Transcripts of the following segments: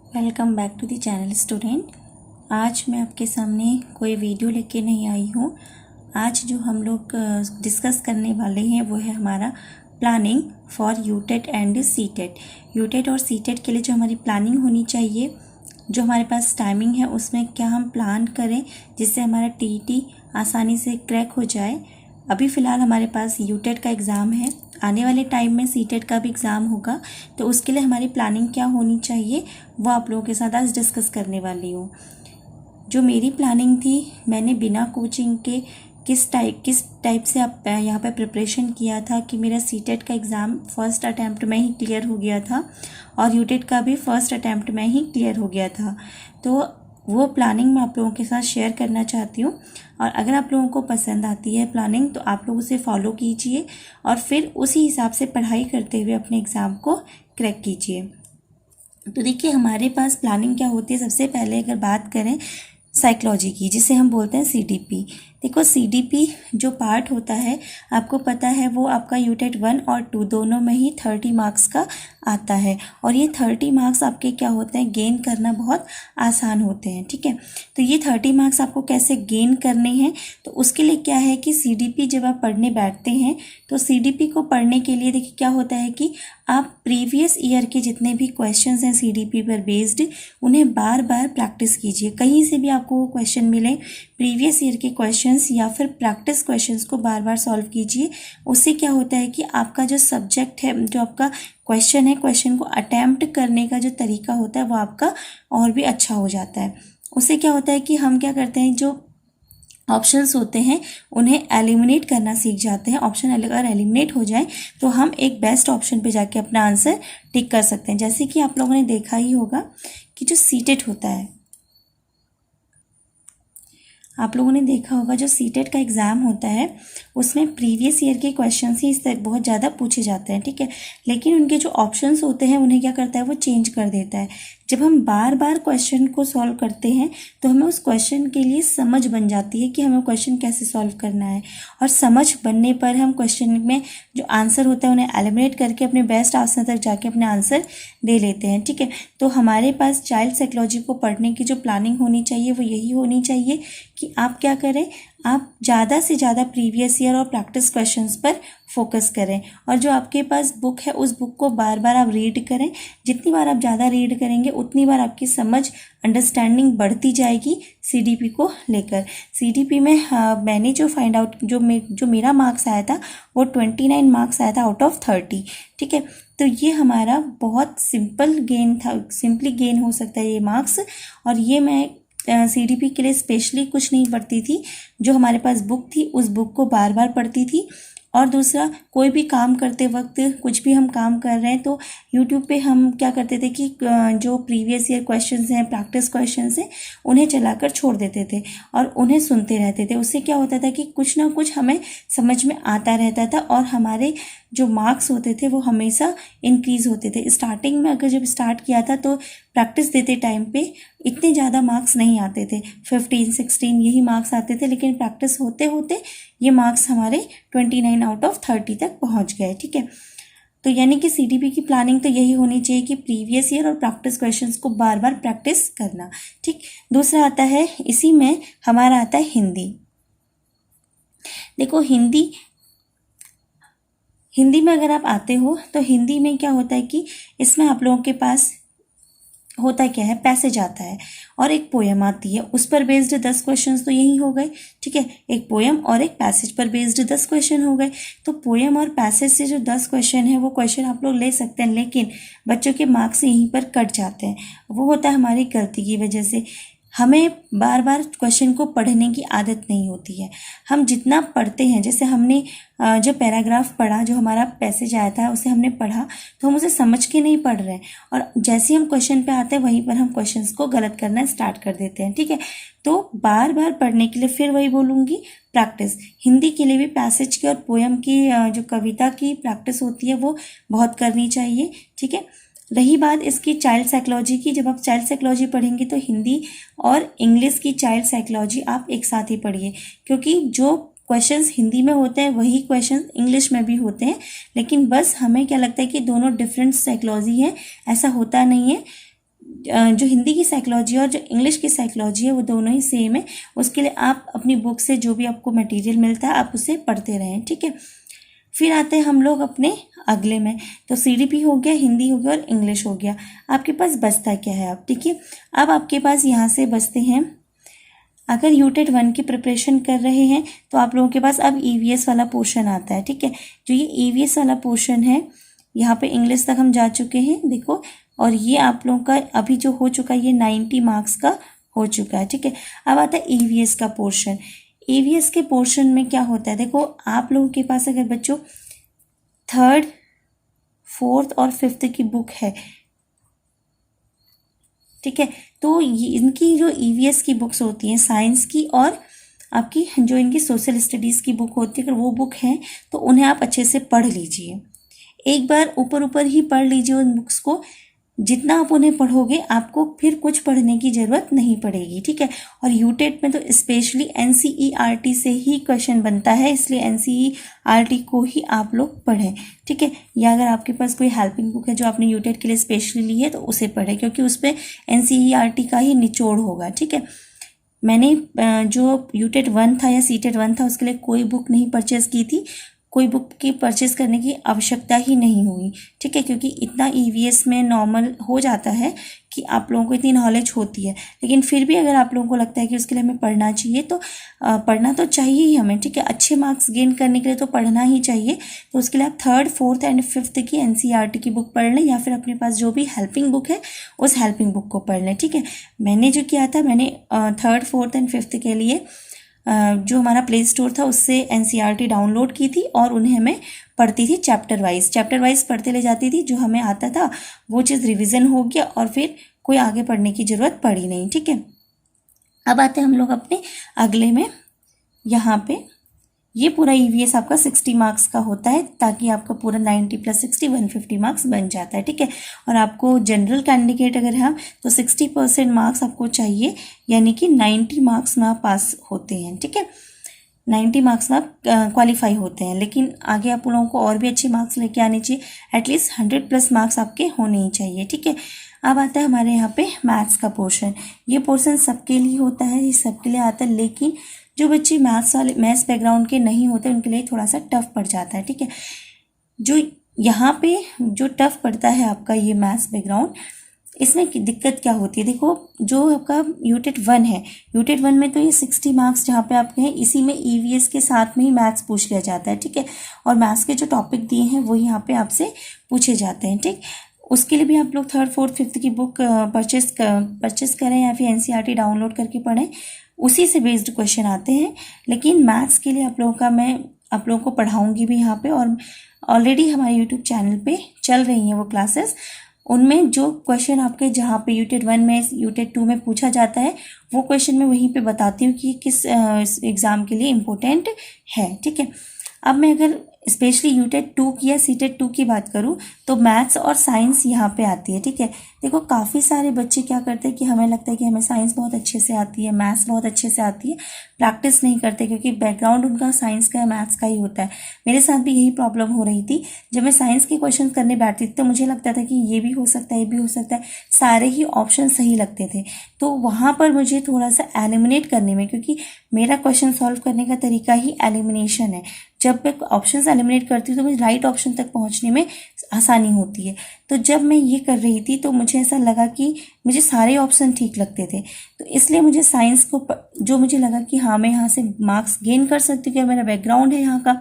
Welcome back to the channel student. आज मैं आपके सामने कोई वीडियो लेके नहीं आई हूँ। आज जो हम लोग डिस्कस करने वाले हैं वो है हमारा planning for UTET and CTET. UTET और सीटेट के लिए जो हमारी प्लानिंग होनी चाहिए, जो हमारे पास टाइमिंग है, उसमें क्या हम प्लान करें जिससे हमारा टीईटी आसानी से क्रैक हो जाए। अभी फ़िलहाल हमारे पास यूटेट का एग्ज़ाम है, आने वाले टाइम में सीटेट का भी एग्ज़ाम होगा, तो उसके लिए हमारी प्लानिंग क्या होनी चाहिए वो आप लोगों के साथ आज डिस्कस करने वाली हूँ। जो मेरी प्लानिंग थी, मैंने बिना कोचिंग के किस टाइप से आप यहाँ पे प्रिपरेशन किया था कि मेरा सीटेट का एग्ज़ाम फर्स्ट अटैम्प्ट में ही क्लियर हो गया था और यूटेट का भी फर्स्ट अटैम्प्ट में ही क्लियर हो गया था। तो वो प्लानिंग मैं आप लोगों के साथ शेयर करना चाहती हूँ, और अगर आप लोगों को पसंद आती है प्लानिंग तो आप लोग उसे फॉलो कीजिए और फिर उसी हिसाब से पढ़ाई करते हुए अपने एग्ज़ाम को क्रैक कीजिए। तो देखिए, हमारे पास प्लानिंग क्या होती है। सबसे पहले अगर बात करें साइकोलॉजी की, जिसे हम बोलते हैं सीडीपी। देखो, सीडीपी जो पार्ट होता है, आपको पता है वो आपका यूटेट 1 और 2 दोनों में ही 30 मार्क्स का आता है, और ये 30 मार्क्स आपके क्या होते हैं, गेन करना बहुत आसान होते हैं। ठीक है, तो ये 30 मार्क्स आपको कैसे गेन करने हैं, तो उसके लिए क्या है कि सीडीपी जब आप पढ़ने बैठते हैं तो सीडीपी को पढ़ने के लिए देखिए क्या होता है कि आप प्रीवियस ईयर के जितने भी क्वेश्चंस हैं सीडीपी पर बेस्ड, उन्हें बार बार प्रैक्टिस कीजिए। कहीं से भी आपको वो क्वेश्चन मिले, प्रीवियस ईयर के क्वेश्चंस या फिर प्रैक्टिस क्वेश्चंस को बार बार सॉल्व कीजिए। उससे क्या होता है कि आपका जो सब्जेक्ट है, जो आपका क्वेश्चन है, क्वेश्चन को अटैम्प्ट करने का जो तरीका होता है वो आपका और भी अच्छा हो जाता है। उससे क्या होता है कि हम क्या करते हैं, जो ऑप्शंस होते हैं उन्हें एलिमिनेट करना सीख जाते हैं। ऑप्शन अगर एलिमिनेट हो जाए तो हम एक बेस्ट ऑप्शन पे जाके अपना आंसर टिक कर सकते हैं। जैसे कि आप लोगों ने देखा ही होगा कि जो सीटेट होता है, आप लोगों ने देखा होगा जो सीटेट का एग्ज़ाम होता है उसमें प्रीवियस ईयर के क्वेश्चंस ही इस तरह बहुत ज़्यादा पूछे जाते हैं। ठीक है, लेकिन उनके जो ऑप्शंस होते हैं उन्हें क्या करता है, वो चेंज कर देता है। जब हम बार बार क्वेश्चन को सॉल्व करते हैं तो हमें उस क्वेश्चन के लिए समझ बन जाती है कि हमें क्वेश्चन कैसे सॉल्व करना है, और समझ बनने पर हम क्वेश्चन में जो आंसर होता है उन्हें एलिमिनेट करके अपने बेस्ट आंसर तक जाके अपने आंसर दे लेते हैं। ठीक है, तो हमारे पास चाइल्ड साइकोलॉजी को पढ़ने की जो प्लानिंग होनी चाहिए वो यही होनी चाहिए कि आप क्या करें, आप ज़्यादा से ज़्यादा प्रीवियस ईयर और प्रैक्टिस क्वेश्चंस पर फोकस करें, और जो आपके पास बुक है उस बुक को बार बार आप रीड करें। जितनी बार आप ज़्यादा रीड करेंगे उतनी बार आपकी समझ, अंडरस्टैंडिंग बढ़ती जाएगी सीडीपी को लेकर। सीडीपी में मैंने जो फाइंड आउट, जो मेरा मार्क्स आया था वो 29 मार्क्स आया था आउट ऑफ 30। ठीक है, तो ये हमारा बहुत सिंपल गेन था, सिंपली गेन हो सकता है ये मार्क्स। और ये मैं सीडीपी के लिए स्पेशली कुछ नहीं पढ़ती थी, जो हमारे पास बुक थी उस बुक को बार बार पढ़ती थी। और दूसरा, कोई भी काम करते वक्त, कुछ भी हम काम कर रहे हैं तो यूट्यूब पे हम क्या करते थे कि जो प्रीवियस ईयर क्वेश्चंस हैं, प्रैक्टिस क्वेश्चंस हैं, उन्हें चलाकर छोड़ देते थे और उन्हें सुनते रहते थे। उससे क्या होता था कि कुछ ना कुछ हमें समझ में आता रहता था और हमारे जो मार्क्स होते थे वो हमेशा इंक्रीज होते थे। स्टार्टिंग में अगर जब स्टार्ट किया था तो प्रैक्टिस देते टाइम पे इतने ज़्यादा मार्क्स नहीं आते थे, 15, 16 यही मार्क्स आते थे, लेकिन प्रैक्टिस होते होते ये मार्क्स हमारे 29 आउट ऑफ 30 तक पहुंच गए। ठीक है, तो यानी कि सीडीपी की प्लानिंग तो यही होनी चाहिए कि प्रीवियस ईयर और प्रैक्टिस क्वेश्चंस को बार बार प्रैक्टिस करना। ठीक, दूसरा आता है, इसी में हमारा आता है हिंदी। देखो, हिंदी में अगर आप आते हो तो हिंदी में क्या होता है कि इसमें आप लोगों के पास होता क्या है, पैसेज आता है और एक पोयम आती है, उस पर बेस्ड 10 क्वेश्चंस तो यही हो गए। ठीक है, एक पोयम और एक पैसेज पर बेस्ड 10 क्वेश्चन हो गए। तो पोयम और पैसेज से जो 10 क्वेश्चन है वो क्वेश्चन आप लोग ले सकते हैं, लेकिन बच्चों के मार्क्स यहीं पर कट जाते हैं। वो होता है हमारी गलती की वजह से। हमें बार बार क्वेश्चन को पढ़ने की आदत नहीं होती है। हम जितना पढ़ते हैं, जैसे हमने जो पैराग्राफ पढ़ा, जो हमारा पैसेज आया था उसे हमने पढ़ा, तो हम उसे समझ के नहीं पढ़ रहे हैं, और जैसे ही हम क्वेश्चन पे आते हैं वहीं पर हम क्वेश्चंस को गलत करना स्टार्ट कर देते हैं। ठीक है, तो बार बार पढ़ने के लिए फिर वही बोलूँगी, प्रैक्टिस। हिंदी के लिए भी पैसेज की और पोयम की, जो कविता की प्रैक्टिस होती है वो बहुत करनी चाहिए। ठीक है, रही बात इसकी चाइल्ड साइकोलॉजी की, जब आप चाइल्ड साइकोलॉजी पढ़ेंगे तो हिंदी और इंग्लिश की चाइल्ड साइकोलॉजी आप एक साथ ही पढ़िए, क्योंकि जो क्वेश्चंस हिंदी में होते हैं वही क्वेश्चंस इंग्लिश में भी होते हैं, लेकिन बस हमें क्या लगता है कि दोनों डिफरेंट साइकोलॉजी है, ऐसा होता नहीं है। जो हिंदी की साइकोलॉजी और जो इंग्लिश की साइकोलॉजी है वो दोनों ही सेम है। उसके लिए आप अपनी बुक से जो भी आपको मटेरियल मिलता है आप उसे पढ़ते रहें, ठीक है। फिर आते हैं हम लोग अपने अगले में। तो CDP हो गया, हिंदी हो गया और इंग्लिश हो गया। आपके पास बचता क्या है आप देखिए, अब आपके पास यहाँ से बचते हैं, अगर यूटेट 1 की प्रिपरेशन कर रहे हैं तो आप लोगों के पास अब EVS वाला पोर्शन आता है, ठीक है। जो ये EVS वाला पोर्शन है, यहाँ पे इंग्लिश तक हम जा चुके हैं देखो, और ये आप लोगों का अभी जो हो चुका है ये 90 मार्क्स का हो चुका है, ठीक है। अब आता है EVS का पोर्शन। EVS के पोर्शन में क्या होता है देखो, आप लोगों के पास अगर बच्चों 3rd, 4th और 5th की बुक है, ठीक है, तो इनकी जो EVS की बुक्स होती हैं साइंस की और आपकी जो इनकी सोशल स्टडीज़ की बुक होती है, अगर वो बुक है तो उन्हें आप अच्छे से पढ़ लीजिए। एक बार ऊपर ऊपर ही पढ़ लीजिए उन बुक्स को, जितना आप उन्हें पढ़ोगे आपको फिर कुछ पढ़ने की ज़रूरत नहीं पड़ेगी, ठीक है। और यूटेट में तो स्पेशली NCERT से ही क्वेश्चन बनता है, इसलिए NCERT को ही आप लोग पढ़ें, ठीक है। या अगर आपके पास कोई हेल्पिंग बुक है जो आपने यूटेट के लिए स्पेशली ली है तो उसे पढ़ें, क्योंकि उस पर NCERT का ही निचोड़ होगा, ठीक है। मैंने जो यूटेट 1 था या सीटेट 1 था उसके लिए कोई बुक नहीं परचेज की थी, कोई बुक की परचेज करने की आवश्यकता ही नहीं हुई, ठीक है, क्योंकि इतना EVS में नॉर्मल हो जाता है कि आप लोगों को इतनी नॉलेज होती है। लेकिन फिर भी अगर आप लोगों को लगता है कि उसके लिए हमें पढ़ना चाहिए तो पढ़ना तो चाहिए ही हमें, ठीक है। अच्छे मार्क्स गेन करने के लिए तो पढ़ना ही चाहिए। तो उसके लिए आप 3rd, 4th एंड 5th की NCERT की बुक पढ़ लें, या फिर अपने पास जो भी हेल्पिंग बुक है उस हेल्पिंग बुक को पढ़ लें, ठीक है। मैंने जो किया था, मैंने 3rd, 4th एंड 5th के लिए जो हमारा प्ले स्टोर था उससे NCERT डाउनलोड की थी और उन्हें मैं पढ़ती थी चैप्टर वाइज पढ़ते ले जाती थी। जो हमें आता था वो चीज़ रिवीजन हो गया और फिर कोई आगे पढ़ने की ज़रूरत पड़ी नहीं, ठीक है। अब आते हैं हम लोग अपने अगले में। यहाँ पे ये पूरा EVS आपका 60 मार्क्स का होता है, ताकि आपका पूरा 90 + 60 150 मार्क्स बन जाता है, ठीक है। और आपको जनरल कैंडिडेट अगर है तो 60% मार्क्स आपको चाहिए, यानी कि 90 मार्क्स में आप पास होते हैं, ठीक है। 90 मार्क्स में आप क्वालिफाई होते हैं, लेकिन आगे आप लोगों को और भी अच्छे मार्क्स लेके आने चाहिए, एटलीस्ट 100+ मार्क्स आपके होने ही चाहिए, ठीक है। अब आता है हमारे यहाँ पे मैथ्स का पोर्शन। ये पोर्शन सबके लिए होता है, ये सबके लिए आता है, लेकिन जो बच्चे मैथ्स बैकग्राउंड के नहीं होते उनके लिए थोड़ा सा टफ पड़ जाता है, ठीक है। जो यहाँ पे जो टफ पड़ता है आपका ये मैथ्स बैकग्राउंड, इसमें दिक्कत क्या होती है देखो, जो आपका यूटेट 1 है, यूटेट 1 में तो ये 60 मार्क्स जहाँ पे आपके हैं, इसी में EVS के साथ में ही मैथ्स पूछ लिया जाता है, ठीक है। और मैथ्स के जो टॉपिक दिए हैं वो यहाँ पे आपसे पूछे जाते हैं, ठीक। उसके लिए भी आप लोग 3rd, 4th, 5th की बुक परचेस करें या फिर NCERT डाउनलोड करके पढ़ें, उसी से बेस्ड क्वेश्चन आते हैं। लेकिन मैथ्स के लिए मैं आप लोगों को पढ़ाऊँगी भी यहाँ पे, और ऑलरेडी हमारे यूट्यूब चैनल पे चल रही हैं वो क्लासेस। उनमें जो क्वेश्चन आपके जहाँ पे यूटेट 1 में, यूटेट 2 में पूछा जाता है, वो क्वेश्चन मैं वहीं पे बताती हूँ कि किस एग्ज़ाम के लिए इम्पोर्टेंट है, ठीक है। अब मैं अगर स्पेशली यूटेट 2 की या सीटेट 2 की बात करूँ तो मैथ्स और साइंस यहाँ पे आती है, ठीक है। देखो काफ़ी सारे बच्चे क्या करते हैं कि हमें लगता है कि हमें साइंस बहुत अच्छे से आती है, मैथ्स बहुत अच्छे से आती है, प्रैक्टिस नहीं करते क्योंकि बैकग्राउंड उनका साइंस का या मैथ्स का ही होता है। मेरे साथ भी यही प्रॉब्लम हो रही थी। जब मैं साइंस के क्वेश्चन करने बैठती थी तो मुझे लगता था कि ये भी हो सकता है, ये भी हो सकता है, सारे ही ऑप्शन सही लगते थे। तो वहाँ पर मुझे थोड़ा सा एलिमिनेट करने में, क्योंकि मेरा क्वेश्चन सॉल्व करने का तरीका ही एलिमिनेशन है, जब मैं ऑप्शंस एलिमिनेट करती हूँ तो मुझे राइट ऑप्शन तक पहुँचने में आसानी होती है। तो जब मैं ये कर रही थी तो मुझे ऐसा लगा कि मुझे सारे ऑप्शन ठीक लगते थे, तो इसलिए मुझे साइंस को जो मुझे लगा कि हाँ मैं यहाँ से मार्क्स गेन कर सकती हूँ, क्या मेरा बैकग्राउंड है यहाँ का,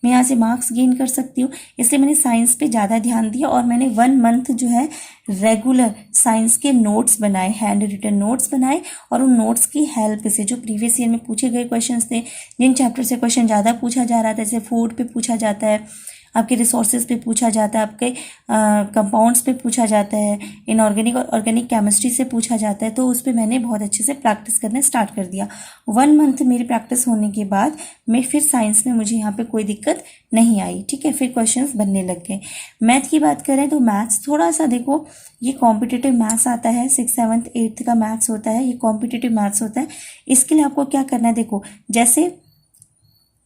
मैं यहाँ से मार्क्स गेन कर सकती हूँ, इसलिए मैंने साइंस पे ज़्यादा ध्यान दिया। और मैंने 1 मंथ जो है रेगुलर साइंस के नोट्स बनाए, हैंड रिटन नोट्स बनाए, और उन नोट्स की हेल्प से जो प्रीवियस ईयर में पूछे गए क्वेश्चंस थे, जिन चैप्टर से क्वेश्चन ज़्यादा पूछा जा रहा था, जैसे फूड पे पूछा जाता है, आपके रिसोर्सेज पे पूछा जाता है, आपके कंपाउंड्स पे पूछा जाता है, इनऑर्गेनिक और ऑर्गेनिक केमिस्ट्री से पूछा जाता है, तो उस पर मैंने बहुत अच्छे से प्रैक्टिस करना स्टार्ट कर दिया। 1 मंथ मेरी प्रैक्टिस होने के बाद मैं फिर साइंस में मुझे यहाँ पे कोई दिक्कत नहीं आई, ठीक है। फिर क्वेश्चंस बनने लग गए। मैथ की बात करें तो मैथ्स थोड़ा सा देखो, ये कॉम्पिटिटिव मैथ्स आता है, 6th, 7th, 8th का मैथ्स होता है, ये कॉम्पिटिटिव मैथ्स होता है। इसके लिए आपको क्या करना है देखो, जैसे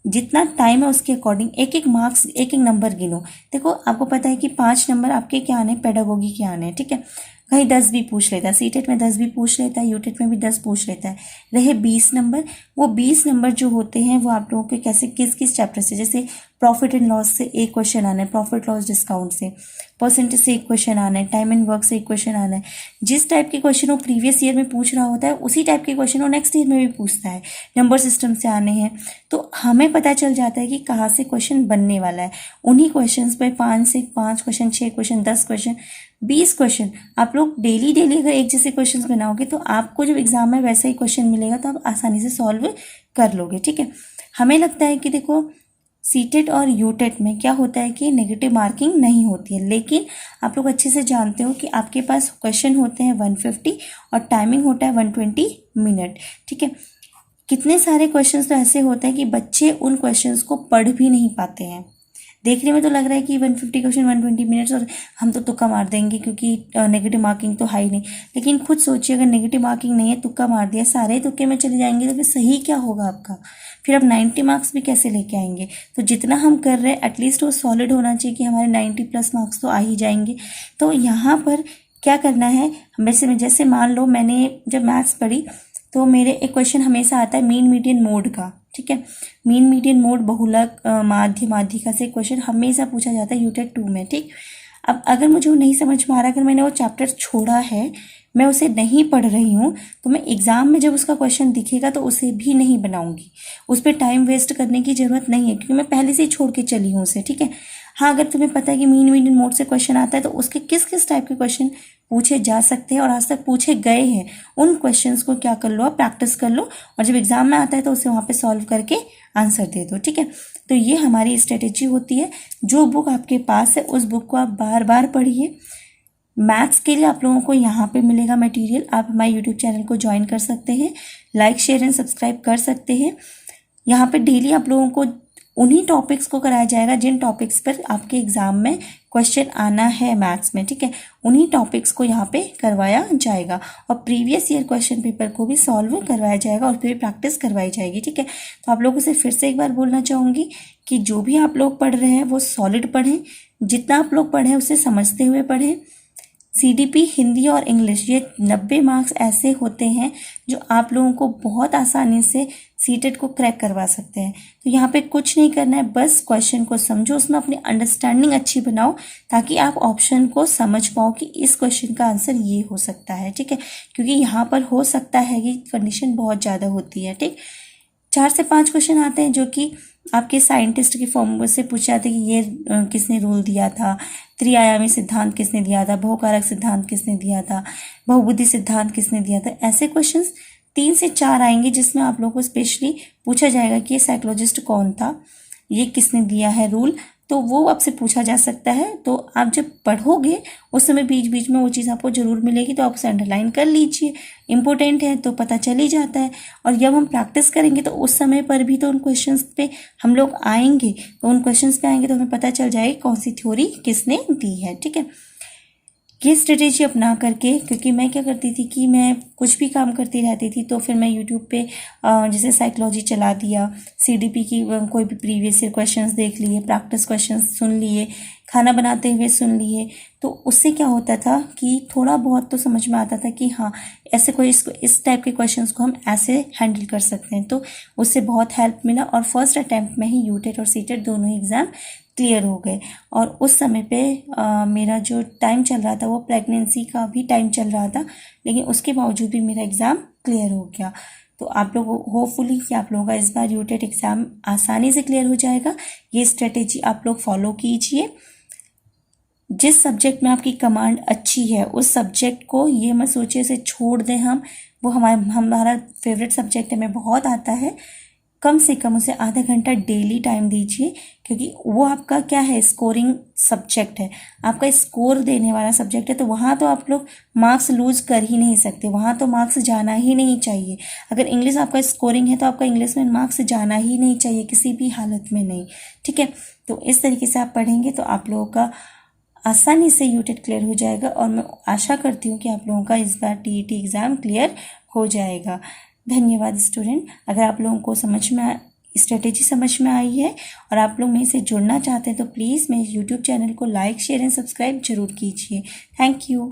जितना टाइम है उसके अकॉर्डिंग एक एक मार्क्स, एक एक नंबर गिनो। देखो आपको पता है कि 5 नंबर आपके क्या आने, पेडागोगी के आने हैं, ठीक है। कहीं 10 भी पूछ लेता है, सीटेट में 10 भी पूछ लेता है, यूटेट में भी 10 पूछ लेता है। रहे 20 नंबर, वो 20 नंबर जो होते हैं वो आप लोगों के कैसे किस किस चैप्टर से, जैसे प्रॉफिट एंड लॉस से एक क्वेश्चन आना है, प्रॉफिट लॉस डिस्काउंट से, परसेंटेज से एक क्वेश्चन आना है, टाइम एंड वर्क से एक क्वेश्चन आना है। जिस टाइप के क्वेश्चन वो प्रीवियस ईयर में पूछ रहा होता है उसी टाइप के क्वेश्चन वो नेक्स्ट ईयर में भी पूछता है। नंबर सिस्टम से आने हैं, तो हमें पता चल जाता है कि कहाँ से क्वेश्चन बनने वाला है। उन्हीं क्वेश्चन पे 5 से 5 क्वेश्चन, 6 क्वेश्चन, 10 क्वेश्चन, 20 क्वेश्चन आप लोग डेली अगर एक जैसे क्वेश्चंस बनाओगे तो आपको जब एग्जाम में वैसा ही क्वेश्चन मिलेगा तो आप आसानी से सॉल्व कर लोगे। ठीक है, हमें लगता है कि देखो सीटेट और यूटेट में क्या होता है कि नेगेटिव मार्किंग नहीं होती है, लेकिन आप लोग अच्छे से जानते हो कि आपके पास क्वेश्चन होते हैं 150 और टाइमिंग होता है 120 मिनट। ठीक है, कितने सारे क्वेश्चंस तो ऐसे होते हैं कि बच्चे उन क्वेश्चंस को पढ़ भी नहीं पाते हैं। देखने में तो लग रहा है कि 150 क्वेश्चन 120 मिनट्स और हम तो तुक्का मार देंगे क्योंकि नेगेटिव मार्किंग तो है ही नहीं। लेकिन खुद सोचिए, अगर नेगेटिव मार्किंग नहीं है, तुक्का मार दिया, सारे तुक्के में चले जाएंगे तो फिर सही क्या होगा आपका? फिर आप 90 मार्क्स भी कैसे लेके आएंगे? तो जितना हम कर रहे हैं एटलीस्ट वो सॉलिड होना चाहिए कि हमारे 90+ मार्क्स तो आ ही जाएंगे। तो यहाँ पर क्या करना है, जैसे मान लो मैंने जब मैथ्स पढ़ी तो मेरे एक क्वेश्चन हमेशा आता है मीन मीडियन मोड का। ठीक है, मीन मीडियन मोड, बहुलक, माध्य, माध्यिका से क्वेश्चन हमेशा पूछा जाता है यूटेट 2 में। ठीक, अब अगर मुझे वो नहीं समझ में आ रहा, अगर मैंने वो चैप्टर छोड़ा है, मैं उसे नहीं पढ़ रही हूँ, तो मैं एग्जाम में जब उसका क्वेश्चन दिखेगा तो उसे भी नहीं बनाऊंगी। उस पर टाइम वेस्ट करने की जरूरत नहीं है क्योंकि मैं पहले से ही छोड़ के चली हूँ उसे। ठीक है, हाँ, अगर तुम्हें पता है कि मीन मीडियन मोड से क्वेश्चन आता है तो उसके किस किस टाइप के क्वेश्चन पूछे जा सकते हैं और आज तक पूछे गए हैं, उन क्वेश्चंस को क्या कर लो, आप प्रैक्टिस कर लो और जब एग्जाम में आता है तो उसे वहाँ पे सॉल्व करके आंसर दे दो। ठीक है, तो ये हमारी स्ट्रेटेजी होती है। जो बुक आपके पास है उस बुक को आप बार बार पढ़िए। मैथ्स के लिए आप लोगों को यहाँ पे मिलेगा मटेरियल, आप हमारे यूट्यूब चैनल को ज्वाइन कर सकते हैं, लाइक शेयर एंड सब्सक्राइब कर सकते हैं। यहाँ पे डेली आप लोगों को उन्हीं टॉपिक्स को कराया जाएगा जिन टॉपिक्स पर आपके एग्जाम में क्वेश्चन आना है मैथ्स में। ठीक है, उन्हीं टॉपिक्स को यहाँ पे करवाया जाएगा और प्रीवियस ईयर क्वेश्चन पेपर को भी सॉल्व करवाया जाएगा और फिर प्रैक्टिस करवाई जाएगी। ठीक है, तो आप लोगों से फिर से एक बार बोलना चाहूँगी कि जो भी आप लोग पढ़ रहे हैं वो सॉलिड पढ़ें, जितना आप लोग पढ़ें उसे समझते हुए पढ़ें। सीडीपी, हिंदी और इंग्लिश, ये 90 मार्क्स ऐसे होते हैं जो आप लोगों को बहुत आसानी से सीटेट को क्रैक करवा सकते हैं। तो यहाँ पे कुछ नहीं करना है, बस क्वेश्चन को समझो, उसमें अपनी अंडरस्टैंडिंग अच्छी बनाओ ताकि आप ऑप्शन को समझ पाओ कि इस क्वेश्चन का आंसर ये हो सकता है। ठीक है, क्योंकि यहाँ पर हो सकता है कि कंडीशन बहुत ज़्यादा होती है। ठीक, 4 से 5 क्वेश्चन आते हैं जो कि आपके साइंटिस्ट की फॉर्मूले से पूछा जाता है कि ये किसने रूल दिया था, त्रिआयामी सिद्धांत किसने दिया था, बहुकारक सिद्धांत किसने दिया था, बहुबुद्धि सिद्धांत किसने दिया था। ऐसे क्वेश्चंस 3 से 4 आएंगे जिसमें आप लोगों को स्पेशली पूछा जाएगा कि ये साइकोलॉजिस्ट कौन था, ये किसने दिया है रूल, तो वो आपसे पूछा जा सकता है। तो आप जब पढ़ोगे उस समय बीच बीच में वो चीज़ आपको जरूर मिलेगी, तो आप उसे अंडरलाइन कर लीजिए, इंपॉर्टेंट है तो पता चल ही जाता है। और जब हम प्रैक्टिस करेंगे तो उस समय पर भी तो उन क्वेश्चंस पे हम लोग आएंगे, तो उन क्वेश्चंस पे आएंगे तो हमें पता चल जाएगी कौन सी थ्योरी किसने दी है। ठीक है, ये स्ट्रेटेजी अपना करके, क्योंकि मैं क्या करती थी कि मैं कुछ भी काम करती रहती थी तो फिर मैं यूट्यूब पे जैसे साइकोलॉजी चला दिया, सीडीपी की कोई भी प्रीवियस ईयर क्वेश्चंस देख लिए, प्रैक्टिस क्वेश्चंस सुन लिए, खाना बनाते हुए सुन लिए, तो उससे क्या होता था कि थोड़ा बहुत तो समझ में आता था कि हाँ ऐसे कोई इस टाइप के क्वेश्चंस को हम ऐसे हैंडल कर सकते हैं। तो उससे बहुत हेल्प मिला और फर्स्ट अटैम्प्ट में ही यूटेट और सीटेट दोनों ही एग्ज़ाम क्लियर हो गए। और उस समय पे मेरा जो टाइम चल रहा था वो प्रेगनेंसी का भी टाइम चल रहा था, लेकिन उसके बावजूद भी मेरा एग्ज़ाम क्लियर हो गया। तो आप लोग होपफुली कि आप लोगों का इस बार यूटेट एग्ज़ाम आसानी से क्लियर हो जाएगा। ये स्ट्रेटेजी आप लोग फॉलो कीजिए। जिस सब्जेक्ट में आपकी कमांड अच्छी है उस सब्जेक्ट को ये मत सोचिए इसे छोड़ दें हम, वो हमारा फेवरेट सब्जेक्ट है, हमें बहुत आता है, कम से कम उसे आधा घंटा डेली टाइम दीजिए, क्योंकि वो आपका क्या है, स्कोरिंग सब्जेक्ट है, आपका स्कोर देने वाला सब्जेक्ट है। तो वहाँ तो आप लोग मार्क्स लूज कर ही नहीं सकते, वहाँ तो मार्क्स जाना ही नहीं चाहिए। अगर इंग्लिश आपका स्कोरिंग है तो आपका इंग्लिश में मार्क्स जाना ही नहीं चाहिए, किसी भी हालत में नहीं। ठीक है, तो इस तरीके से आप पढ़ेंगे तो आप लोगों का आसानी से यूटेट क्लियर हो जाएगा और मैं आशा करती हूँ कि आप लोगों का इस बार टीईटी एग्ज़ाम क्लियर हो जाएगा। धन्यवाद स्टूडेंट। अगर आप लोगों को स्ट्रेटेजी समझ में आई है और आप लोग मेरे से जुड़ना चाहते हैं तो प्लीज़ मेरे यूट्यूब चैनल को लाइक शेयर एंड सब्सक्राइब जरूर कीजिए। Thank you.